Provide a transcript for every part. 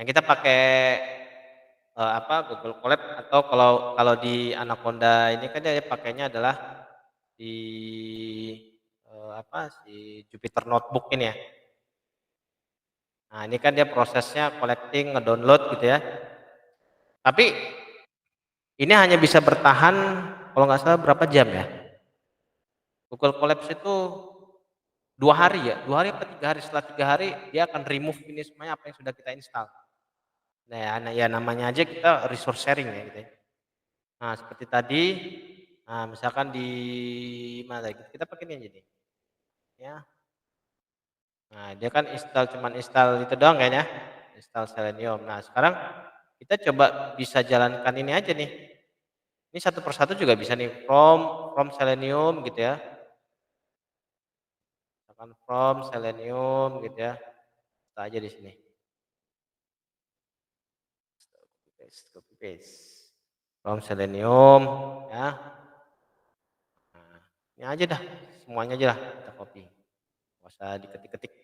Nah, kita pakai, Google Colab atau kalau kalau di Anaconda ini kan dia pakainya adalah di, si Jupyter Notebook ini ya. Nah, ini kan dia prosesnya collecting, ngedownload gitu ya. Tapi ini hanya bisa bertahan kalau nggak salah berapa jam ya? Google Colabs itu 2 hari ya, 2 hari apa 3 hari, setelah 3 hari dia akan remove ini semuanya apa yang sudah kita install. Nah ya namanya aja kita resource sharing ya gitu ya. Nah seperti tadi, nah misalkan di mana lagi, kita pakai ini aja nih, ya. Nah dia kan cuman install itu doang kayaknya, install Selenium. Nah sekarang kita coba bisa jalankan ini aja nih. Ini satu persatu juga bisa nih, from Selenium gitu ya. Misalkan from Selenium gitu ya, kita aja di sini. Copy paste. From Selenium ya. Nah, ini aja dah, semuanya aja lah kita copy. Nggak usah diketik-ketik.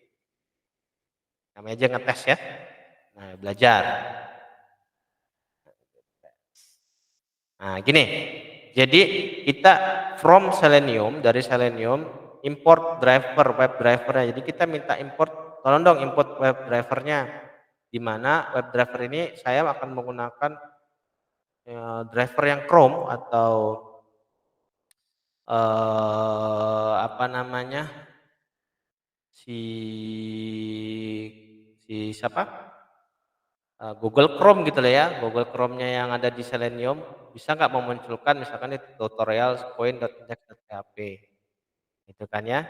Namanya aja ngetes ya. Nah, belajar. Nah, gini. Jadi kita from Selenium, dari Selenium import driver, web drivernya. Jadi kita minta import, tolong dong import web drivernya. Di mana web driver ini saya akan menggunakan driver yang Chrome atau apa namanya, si si siapa, Google Chrome gitu lah ya, Google Chrome-nya yang ada di Selenium, bisa nggak memunculkan misalkan itu tutorials.index.php gitu kan ya.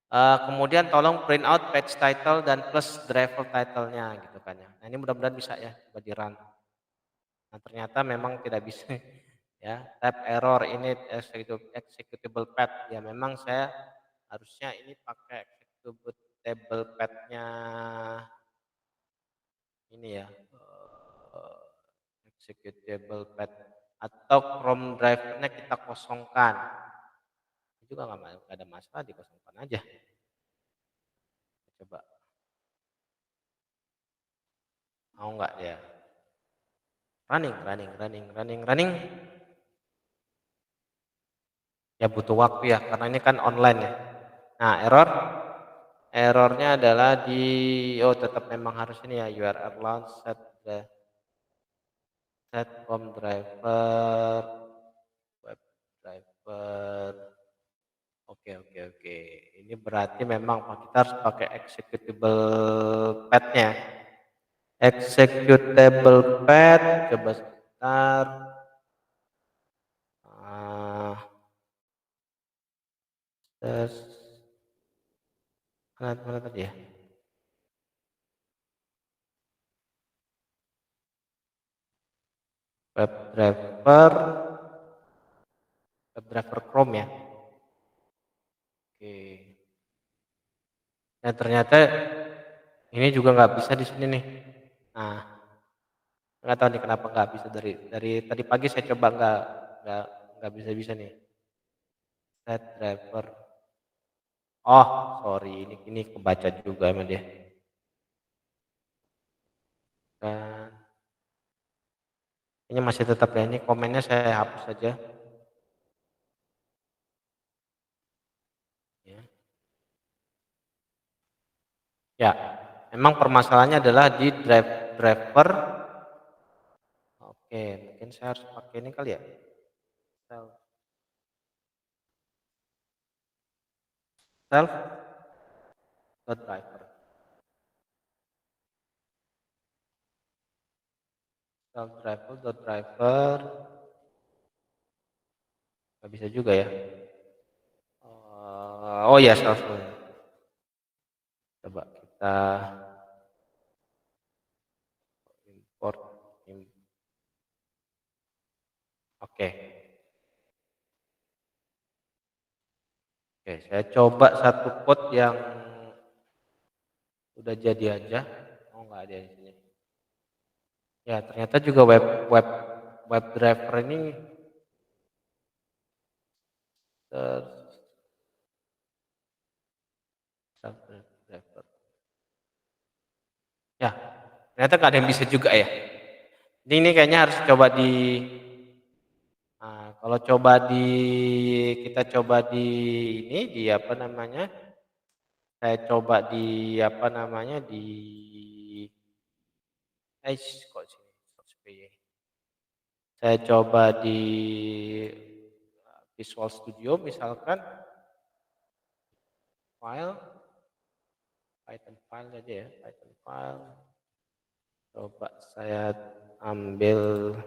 Kemudian tolong print out page title dan plus driver title-nya gitu kan ya. Nah ini mudah-mudahan bisa ya, coba di-run. Nah ternyata memang tidak bisa ya, type error ini executable path. Ya memang saya harusnya ini pakai executable path-nya ini ya, executable path atau Chrome drive-nya kita kosongkan. Itu juga nggak ada masalah, dikosongkan aja. Coba, mau nggak ya? Running. Ya butuh waktu ya, karena ini kan online ya. Nah, errornya adalah di, tetap memang harus ini ya, URL launch set from driver, web driver. Oke. Ini berarti memang kita harus pakai executable path-nya. Executable path, coba sebentar. Ah, tes, mana tadi ya? Web driver, Chrome ya. Oke. Nah ternyata ini juga nggak bisa di sini nih. Nah, nggak tahu nih kenapa nggak bisa, dari tadi pagi saya coba nggak nggak bisa nih. Set driver. Oh, sorry, ini kebaca juga emang dia. Dan ini masih tetap ya, ini komennya saya hapus saja. Ya. Ya, memang permasalahannya adalah di driver. Oke, mungkin saya harus pakai ini kali ya. Self dot driver. Self driver dot driver. Nggak bisa juga ya. Oh ya, self. Coba kita import. Oke. Oke, saya coba satu code yang udah jadi aja. Oh, nggak ada di sini. Ya, ternyata juga web driver ini self driver. Ternyata nggak ada yang bisa juga ya. Jadi ini kayaknya harus coba di kalau coba kita coba di ini, di apa namanya, saya coba di apa namanya, di kok sini, saya coba di Visual Studio misalkan, file, Python file aja ya, Python file. Coba saya ambil,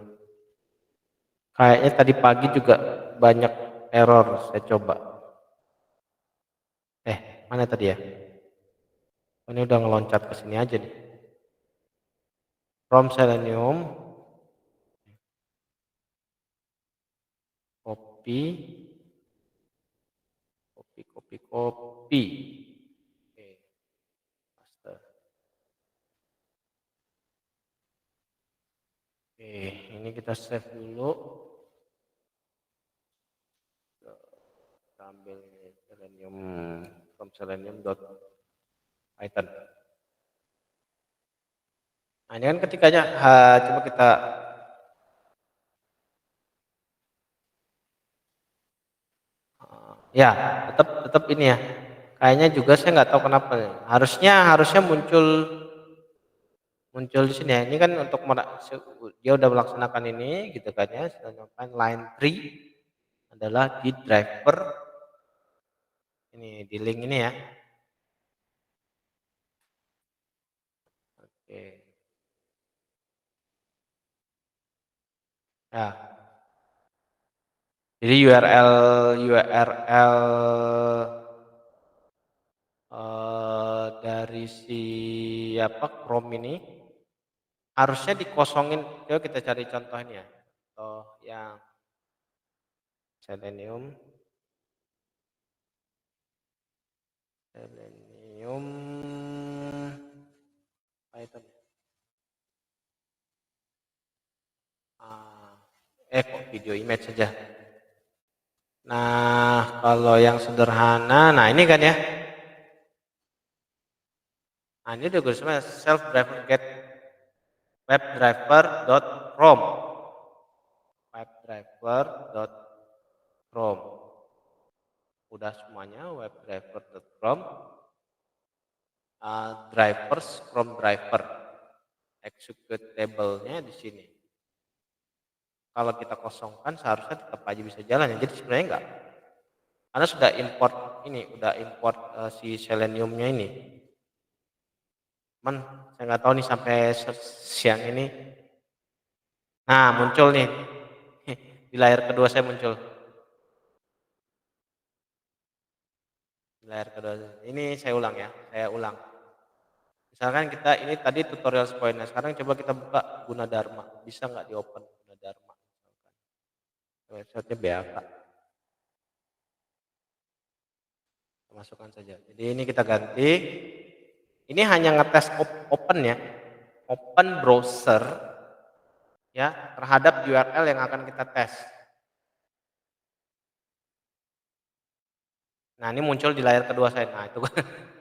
kayaknya tadi pagi juga banyak error, saya coba. Mana tadi ya? Ini udah ngeloncat ke sini aja nih. From Selenium, copy, copy. Oke, paste. Oke, ini kita save dulu. Kita ambil Selenium, from Selenium.python. Nah, ini kan ketikanya, coba kita ya, tetap ini ya. Kayaknya juga saya nggak tahu kenapa. Harusnya muncul di sini ya. Ini kan untuk dia udah melaksanakan ini gitu kan ya. Sedangkan line 3 adalah di driver ini, di link ini ya. Oke. Ya. Jadi URL dari si Chrome ini harusnya dikosongin. Coba kita cari contohnya. Contoh yang Selenium Python. Kok video image saja. Nah, kalau yang sederhana, nah ini kan ya. Nah, ini udah gue sebenarnya self-driver get webdriver.chrome. Webdriver.chrome. Udah semuanya webdriver.chrome. Drivers Chrome driver. Executable-nya di sini. Kalau kita kosongkan seharusnya tetap aja bisa jalan ya. Jadi sebenarnya enggak. Karena sudah import si Selenium-nya ini. Cuman saya nggak tahu nih sampai siang ini. Nah, muncul nih. Di layar kedua saya muncul. Di layar kedua. Ini saya ulang ya. Saya ulang. Misalkan kita ini tadi tutorial poinnya. Sekarang coba kita buka Gunadarma. Bisa nggak di open Gunadarma? Website-nya BAK. Masukkan saja. Jadi ini kita ganti. Ini hanya ngetes open ya. Open browser ya terhadap URL yang akan kita tes. Nah, ini muncul di layar kedua saya. Nah, itu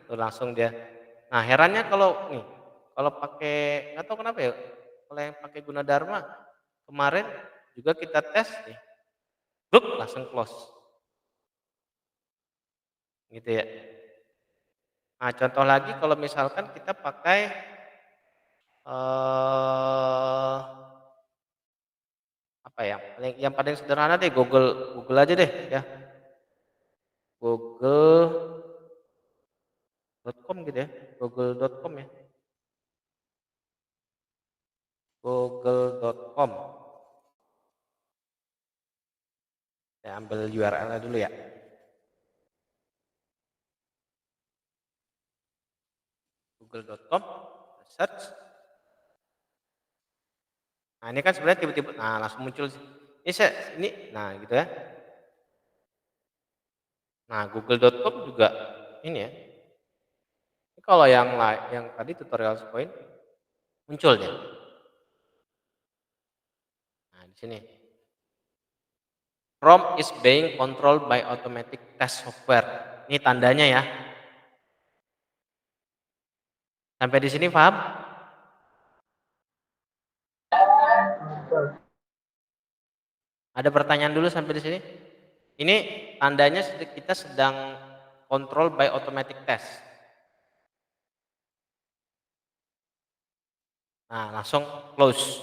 tuh langsung dia. Nah, herannya kalau pakai, nggak tahu kenapa ya, kalau yang pakai Gunadarma kemarin juga kita tes nih, langsung close. Gitu ya. Nah, contoh lagi kalau misalkan kita pakai apa ya? Yang paling sederhana deh, Google aja deh ya. Google.com gitu ya. Google.com ya. Google.com. Saya ambil URL-nya dulu ya. Google.com, search. Nah, ini kan sebenarnya tiba-tiba, nah langsung muncul. Nah gitu ya. Nah, Google.com juga ini ya. Ini kalau yang tadi tutorial point muncul ya. Nah, di sini. Chrome is being controlled by automatic test software. Ini tandanya ya. Sampai di sini paham? Ada pertanyaan dulu sampai di sini? Ini tandanya kita sedang control by automatic test. Nah, langsung close.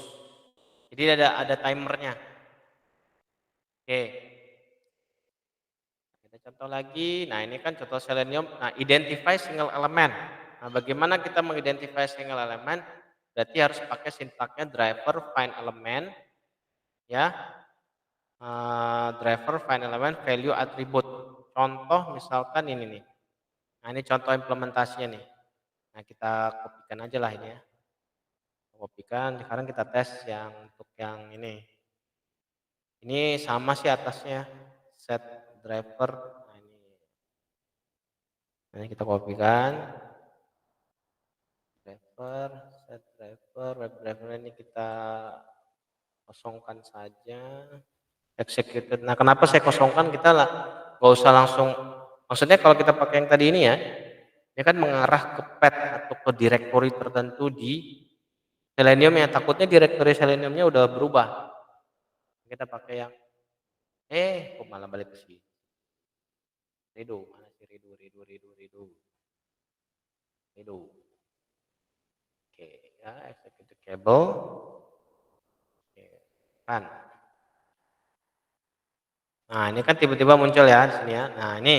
Jadi ada timernya. Oke. Kita contoh lagi. Nah, ini kan contoh Selenium. Nah, identify single element. Nah, bagaimana kita mengidentify single element? Berarti harus pakai sintaknya driver find element, ya. Driver find element value attribute. Contoh misalkan ini nih. Nah, ini contoh implementasinya nih. Nah, kita kopikan aja lah ini ya. Kopikan, sekarang kita tes yang untuk yang ini. Ini sama sih atasnya. Set driver. Nah, ini kita kopikan. Driver, set driver, web driver ini kita kosongkan saja. Executed. Nah, kenapa saya kosongkan? Kita lah nggak usah langsung. Maksudnya kalau kita pakai yang tadi ini ya, ini kan mengarah ke path atau ke directory tertentu di Selenium ya. Takutnya directory Seleniumnya udah berubah. Kita pakai yang kok malah balik ke sini. Redo, mana sih redo. Oke, ya executed cable. Oke, kan. Nah, ini kan tiba-tiba muncul ya di sini ya. Nah, ini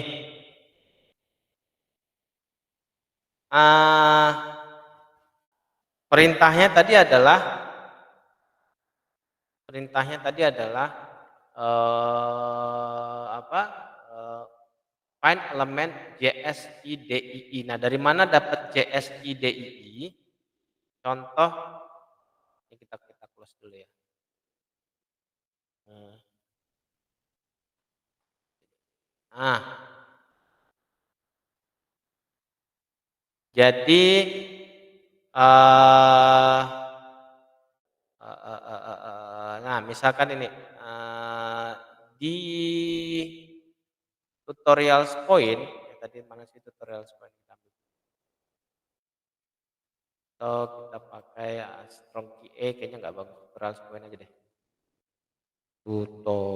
perintahnya tadi adalah apa? Find element JSIDII. Nah, dari mana dapat JSIDII? Contoh ini kita close dulu ya. Nah, jadi nah misalkan ini di tutorials point tadi mana sih tutorials point kita ambil. Atau kita pakai strong QA kayaknya nggak bagus, tutorials point aja deh. Tutorials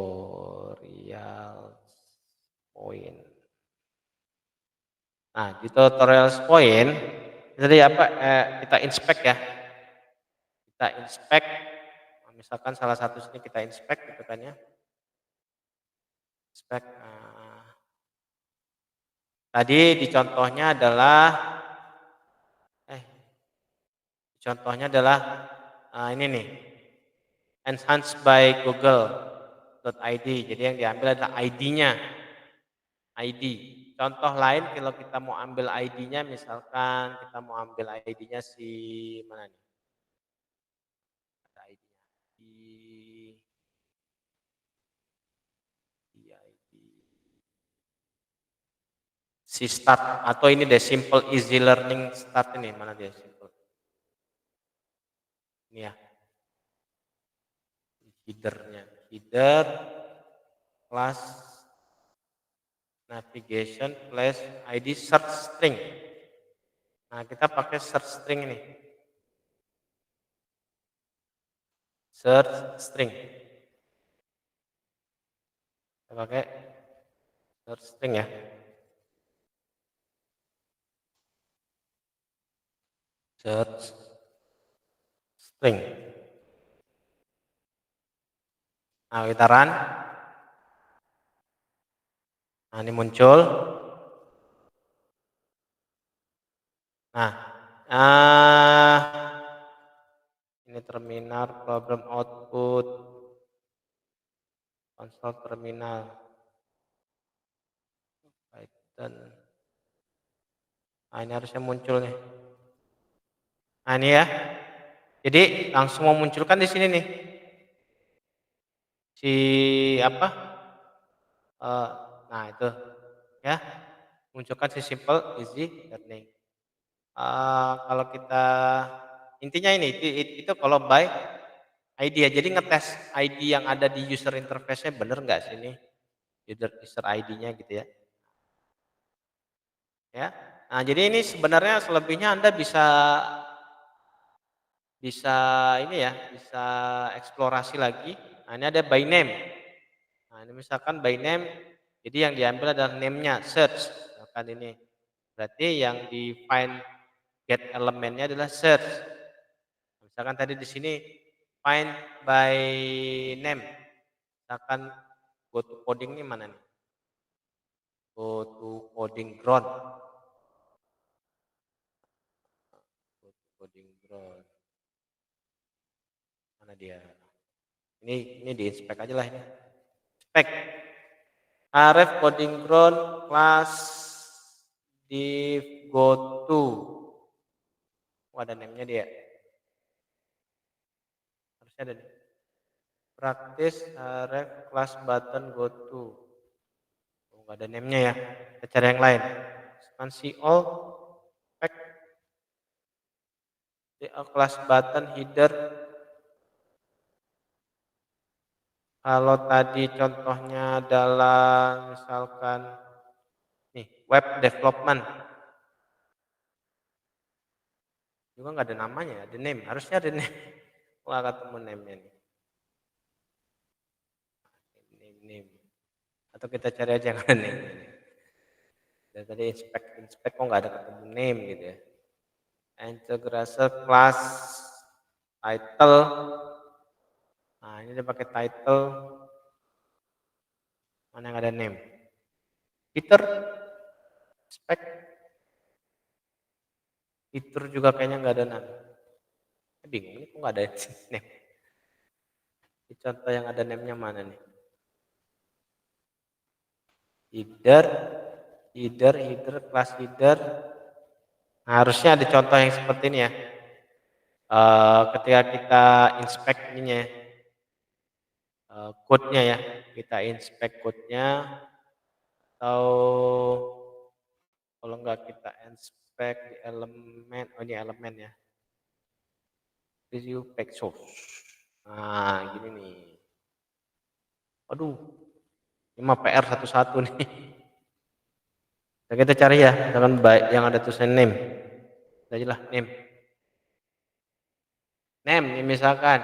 point. Nah, di tutorials point jadi apa? Kita inspect ya. Kita inspect, misalkan salah satu sini kita inspect gitu kan ya. Inspect. Tadi di contohnya adalah ini nih. Enhanced by Google.id. Jadi yang diambil adalah ID-nya. ID. Contoh lain kalau kita mau ambil ID-nya misalkan kita mau ambil ID-nya si mana nih? Ada ID-nya. Si start atau ini deh simple easy learning start ini mana dia simple. Ini ya. Header-nya. Header class navigation plus ID search string. Nah, kita pakai search string ini. Search string. Kita pakai search string ya. Search string. Nah, kita run. Nah, ini muncul. Nah, ini terminal problem output console terminal Python. Nah, ini harusnya muncul nih. Nah, ini ya. Jadi langsung memunculkan di sini nih. Si apa? Nah, itu ya. Munculkan si simple easy learning. Kalau kita intinya ini itu kalau by ID ya. Jadi ngetes ID yang ada di user interface-nya bener nggak sih ini user ID-nya gitu ya. Ya. Nah, jadi ini sebenarnya selebihnya Anda bisa ini ya, bisa eksplorasi lagi. Nah, ini ada by name. ini misalkan by name, jadi yang diambil adalah name-nya, search. Misalkan ini. Berarti yang di find get elemennya adalah search. Misalkan tadi di sini find by name. Misalkan go to coding ini mana nih? Go to coding ground. Go to coding ground. Mana dia? Ini di inspect aja lah ini. Spec. Aref coding ground class div go to. Oh, ada name-nya dia. Harusnya ada nih. Practice aref class button go to. Oh, nggak ada name-nya ya. Kita cari yang lain. Kan see all spec di class button header. Kalau tadi contohnya adalah misalkan nih web development. Juga nggak ada namanya, ada name. Harusnya ada name. Nggak ketemu name-nya nih. Name. Atau kita cari aja yang ada name-nya nih. Dan tadi inspect kok nggak ada ketemu name gitu ya. Integrator class title. Nah ini dia pakai title. Mana yang ada name? Peter. Spec. Peter juga kayaknya nggak ada name. Bingung ini kok nggak ada name. Ini contoh yang ada name-nya mana nih? Header, class header. Nah, harusnya ada contoh yang seperti ini ya. Ketika kita inspect ininya, code-nya ya, kita inspect code-nya, atau kalau enggak kita inspect di elemen, oh ini elemen ya. Review pack source. Nah, gini nih. Aduh, ini mah PR satu-satu nih. Nah, kita cari ya, misalkan yang ada tulisan name. Aja lah name. Name ini misalkan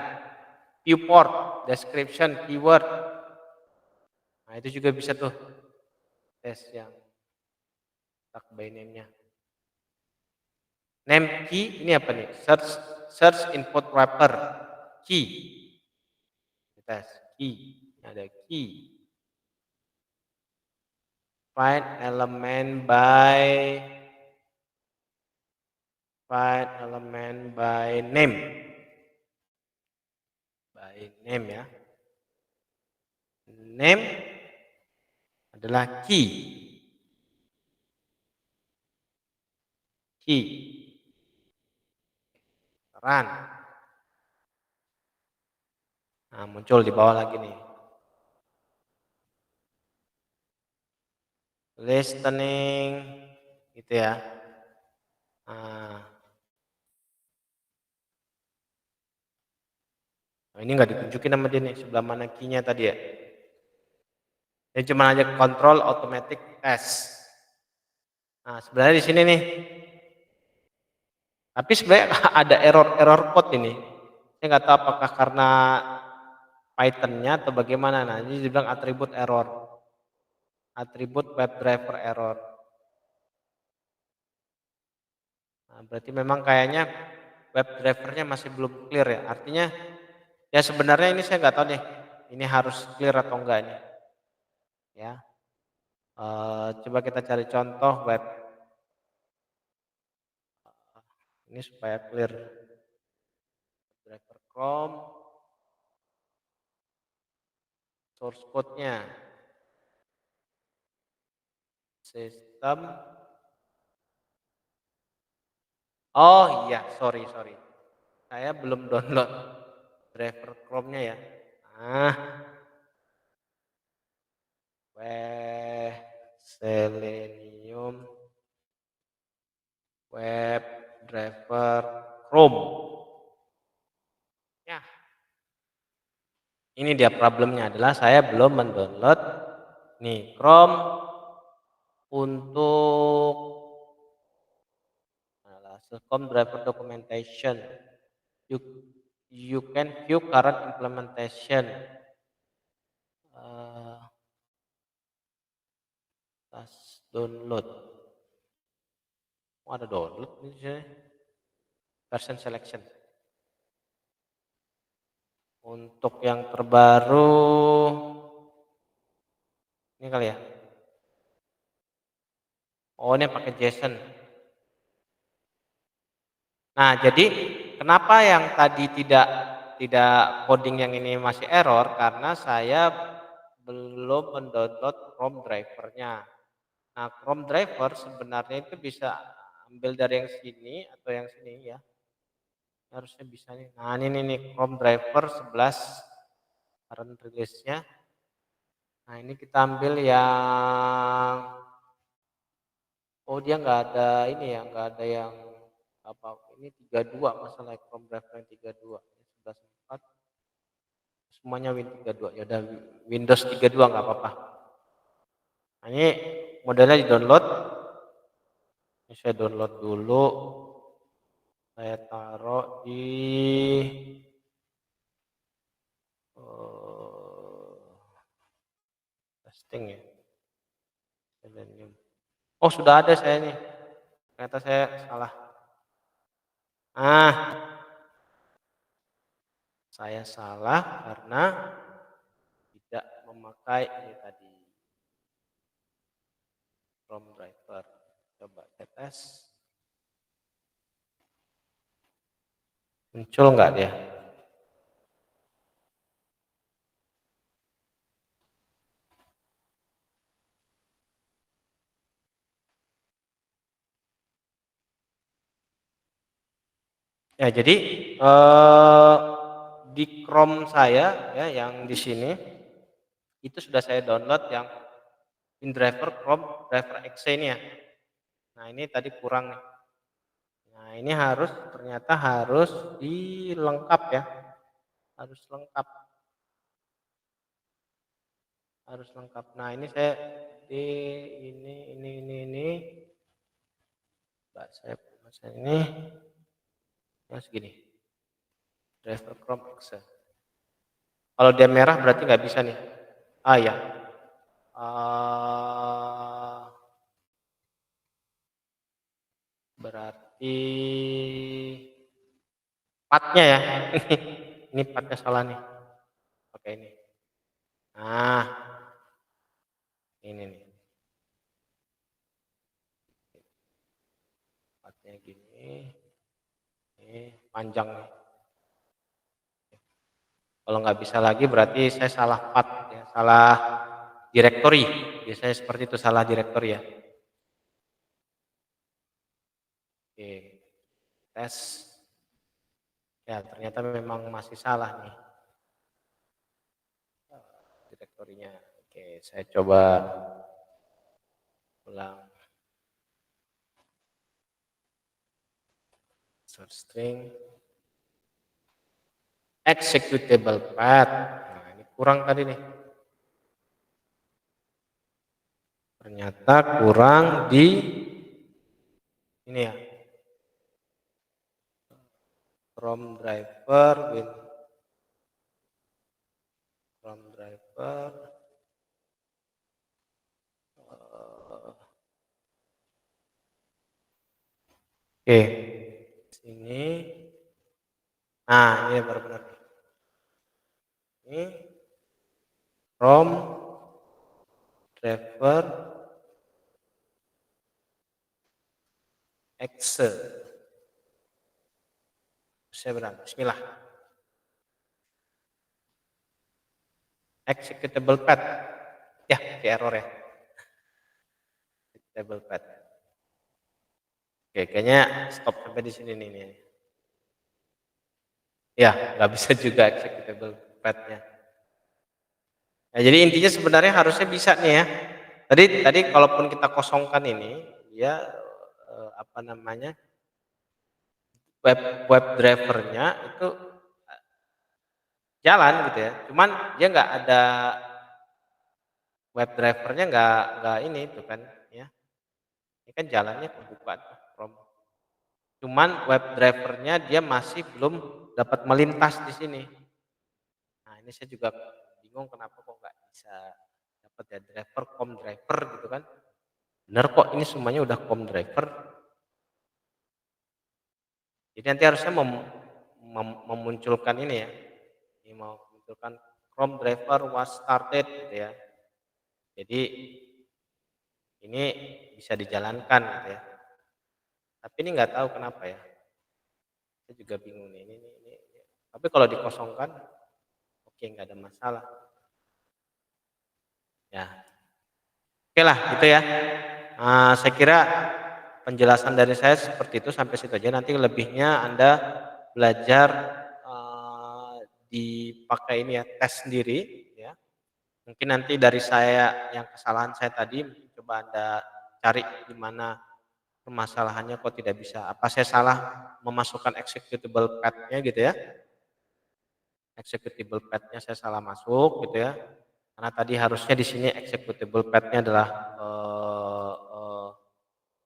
viewport, description, keyword. Nah, itu juga bisa tuh tes yang tag by name-nya. Name key ini apa nih? Search input wrapper key. Tes key. Ada key. Find element by name. By name ya. Name adalah key. Key. Run. Nah, muncul di bawah lagi nih. Listening gitu ya. Nah, ini nggak ditunjukin sama dia nih sebelah mana key-nya tadi ya. Ini cuma aja control automatic test. Nah, sebenarnya di sini nih. Tapi sebenarnya ada error code ini. Saya nggak tahu apakah karena Python-nya atau bagaimana. Nah, ini dibilang atribut error. Atribut WebDriver error. Nah, berarti memang kayaknya WebDriver-nya masih belum clear ya. Artinya ya sebenarnya ini saya nggak tahu nih. Ini harus clear atau enggak nih. Ya. Coba kita cari contoh web. Ini supaya clear. Driver Chrome. Source code-nya. Sistem. Oh iya, sorry. Saya belum download driver Chrome-nya ya. Nah, Selenium web driver Chrome. Ya. Ini dia problemnya adalah saya belum mendownload nih Chrome untuk Selenium driver documentation. You can view current implementation. Tas download. Oh, ada download di sini. Version selection. Untuk yang terbaru ini kali ya. Oh, ini pakai JSON. Nah, jadi kenapa yang tadi tidak coding yang ini masih error karena saya belum mendownload Chrome drivernya. Nah, Chrome driver sebenarnya itu bisa ambil dari yang sini atau yang sini ya. Harusnya bisa nih. Nah, ini nih Chrome driver 11 current release-nya. Nah, ini kita ambil yang oh dia nggak ada ini ya, nggak ada yang apa ini 32 masalah Chrome driver yang 32. 11.4 semuanya Win 32. Ya udah Windows 32 nggak apa-apa. Nah, ini modelnya di-download. Ini saya download dulu. Saya taruh di testing ya. Selenium. Oh, sudah ada saya nih. Ternyata saya salah. Saya salah karena tidak memakai ini tadi Chrome driver. Coba saya tes. Muncul nggak dia? Ya, jadi di Chrome saya ya yang di sini itu sudah saya download yang WinDriver Chrome driver exe ini ya. Nah, ini tadi kurang nih. Nah, ini ternyata harus dilengkap ya. Harus lengkap. Harus lengkap. Nah, ini saya di ini. Bahasa ini ya segini. Driver Chrome exe. Kalau dia merah berarti nggak bisa nih. Ah ya. Berarti partnya ya. Ini partnya salah nih. Pakai ini. Nah, ini nih. Partnya gini. Ini panjang nih. Kalau nggak bisa lagi berarti saya salah part ya, salah directory. Biasanya seperti itu, salah directory ya. Oke, tes. Ya, ternyata memang masih salah nih direktorinya. Oke, saya coba ulang. Source string executable path. Nah, ini kurang tadi nih. Ternyata kurang di ini ya. Chrome driver Chrome driver oke. Sini. Nah, ini baru benar. Ini Chrome driver exe. Saya berang. Bismillah. Executable path. Ya, di error ya. Executable path. Oke, kayaknya stop sampai di sini nih. Ya, nggak bisa juga executable path-nya. Nah, jadi intinya sebenarnya harusnya bisa nih ya. Tadi kalaupun kita kosongkan ini, ya apa namanya web drivernya itu jalan gitu ya. Cuman dia nggak ada web drivernya nggak ini itu kan ya. Ini kan jalannya kebuka Chrome. Cuman web drivernya dia masih belum dapat melintas di sini. Nah, ini saya juga bingung kenapa kok nggak bisa dapat ya driver, com driver gitu kan. bener kok ini semuanya udah Chrome driver. Jadi nanti harusnya memunculkan ini ya, ini mau memunculkan Chrome driver was started gitu ya. Jadi ini bisa dijalankan gitu ya. Tapi ini nggak tahu kenapa ya. Saya juga bingung nih. Ini. Tapi kalau dikosongkan, oke nggak ada masalah. Ya, oke lah gitu ya. Saya kira penjelasan dari saya seperti itu sampai situ aja. Nanti lebihnya Anda belajar dipakai ini ya tes sendiri ya. Mungkin nanti dari saya yang kesalahan saya tadi coba Anda cari di mana permasalahannya kok tidak bisa. Apa saya salah memasukkan executable path-nya gitu ya. Executable path-nya saya salah masuk gitu ya. Karena tadi harusnya di sini executable path-nya adalah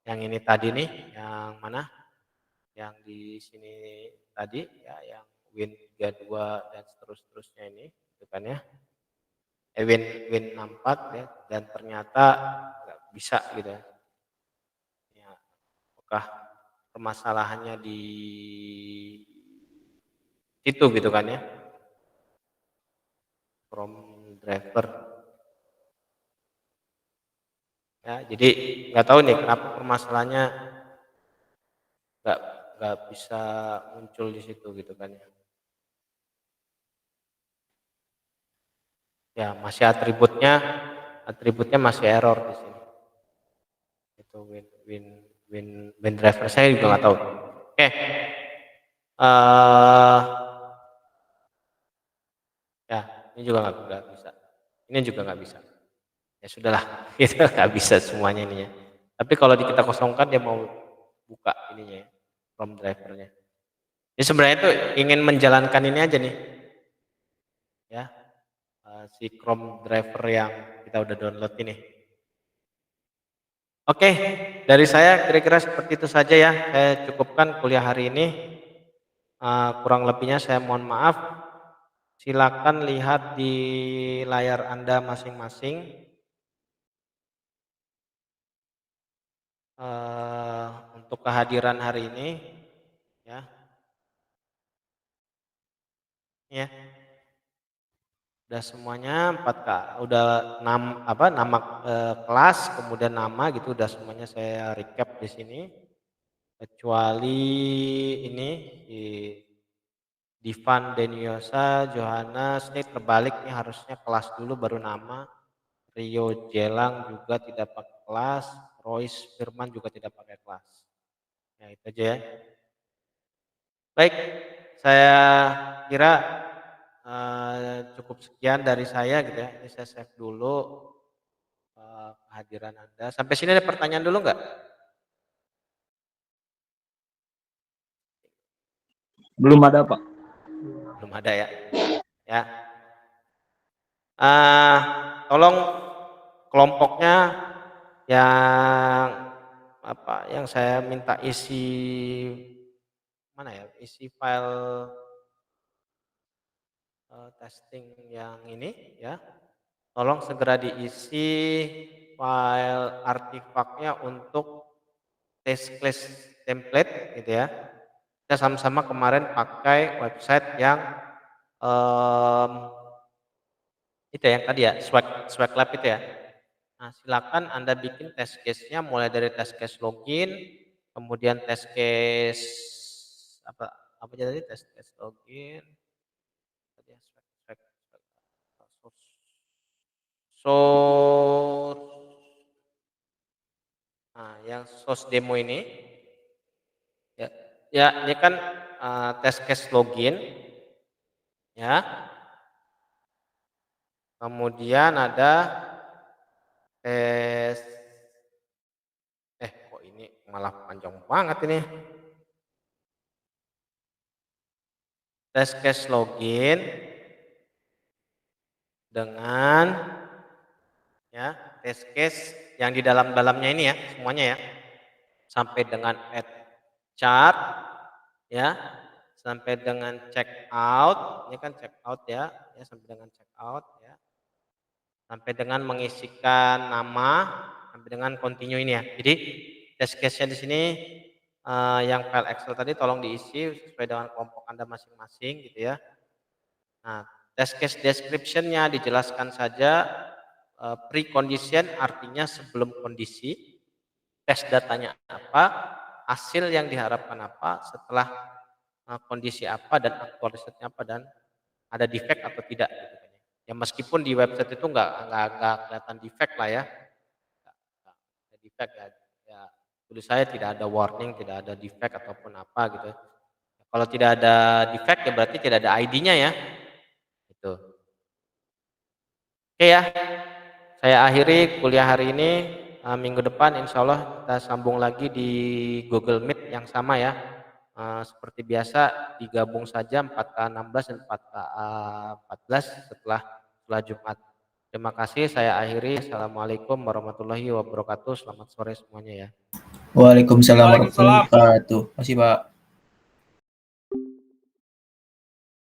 yang ini tadi nih, yang mana? Yang di sini tadi ya, yang Win32 dan seterusnya ini, gitu kan ya. Win64 ya, dan ternyata nggak bisa gitu ya. Ya, apakah permasalahannya di situ gitu kan ya, from driver. Ya, jadi nggak tahu nih kenapa permasalahannya nggak nggak bisa muncul di situ gitu kan ya. Ya masih atributnya masih error di sini. Itu win driver saya juga nggak tahu. Oke. Ya ini juga nggak bisa. Ini juga nggak bisa. Ya sudahlah, itu nggak bisa semuanya ini ya. Tapi kalau kita kosongkan dia mau buka ininya ya, from drivernya. Jadi sebenarnya itu ingin menjalankan ini aja nih, ya si Chrome driver yang kita udah download ini. Oke, dari saya kira-kira seperti itu saja ya. Saya cukupkan kuliah hari ini. Kurang lebihnya saya mohon maaf. Silakan lihat di layar Anda masing-masing. Untuk kehadiran hari ini, ya, ya, udah semuanya 4 kak, udah nama kelas, kemudian nama gitu, udah semuanya saya recap di sini. Kecuali ini di Divan Deniosa, Johannes, ini terbalik nih harusnya kelas dulu baru nama. Rio Jelang juga tidak pakai kelas, Royce Firman juga tidak pakai kelas. Ya itu aja ya. Baik, saya kira cukup sekian dari saya gitu ya. Ini saya save dulu kehadiran Anda. Sampai sini ada pertanyaan dulu nggak? Belum ada, Pak. Belum ada ya. Ya. Tolong kelompoknya yang yang saya minta isi mana ya? Isi file testing yang ini ya. Tolong segera diisi file artifaknya untuk test case template gitu ya. Kita sama-sama kemarin pakai website yang itu yang tadi ya, Swag Lab itu ya. Nah, silakan Anda bikin test case-nya mulai dari test case login, kemudian test case apa apa aja tadi test case login, tadi ya, source. Nah, yang source demo ini ya, ya ini kan test case login ya. Kemudian ada tes kok ini malah panjang banget ini. Test case login dengan ya test case yang di dalamnya ini ya semuanya ya. Sampai dengan add chart ya. Sampai dengan check out, ini kan check out ya sampai dengan check out ya. Sampai dengan mengisikan nama sampai dengan continue ini ya. Jadi test case-nya di sini yang file Excel tadi tolong diisi sesuai dengan kelompok Anda masing-masing gitu ya. Nah, test case description-nya dijelaskan saja precondition artinya sebelum kondisi, tes datanya apa, hasil yang diharapkan apa, setelah kondisi apa dan aktualisasinya apa dan ada defect atau tidak gitu kan ya. Ya meskipun di website itu nggak kelihatan defect lah ya. Nggak ada defect ya. Ya tulis saya tidak ada warning, tidak ada defect ataupun apa gitu ya. Kalau tidak ada defect ya berarti tidak ada ID-nya ya. Gitu. Oke ya. Saya akhiri kuliah hari ini. Minggu depan insya Allah kita sambung lagi di Google Meet yang sama ya. Seperti biasa digabung saja 4K16 dan 4K14 setelah Jumat. Terima kasih, saya akhiri. Assalamualaikum warahmatullahi wabarakatuh. Selamat sore semuanya ya. Waalaikumsalam Waalaikumsalam. warahmatullahi wabarakatuh. Masih Pak.